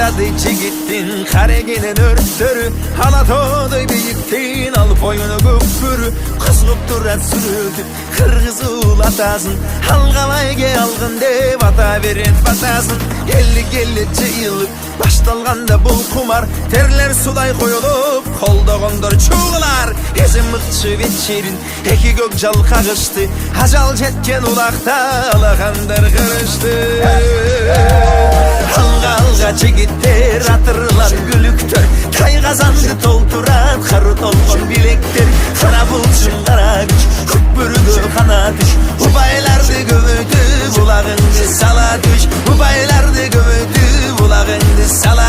Dadı çigittin kareginin örtörü Halatodoy beyiktin al boyunu güppürü Kızgıp durat sürüdü kırgızı ulatasın Halgalayge algın dep ata veren batasın 50 yıllık baştalganda bul kumar Terler suday koyulup kolda kondur çuğular Ezi mıkçı veçerin eki gök jal kagıştı Hajal jetken ulakta alakandır kırıştı Halga çigitler atırlar gülüktör Kay kazandı tolturan karı tolgun bilekler Kara bulçun kara güç küppürüdü kana düş Ubaylardı gövüdü bulağındı sala düş Ubaylardı gövüdü bulağındı sala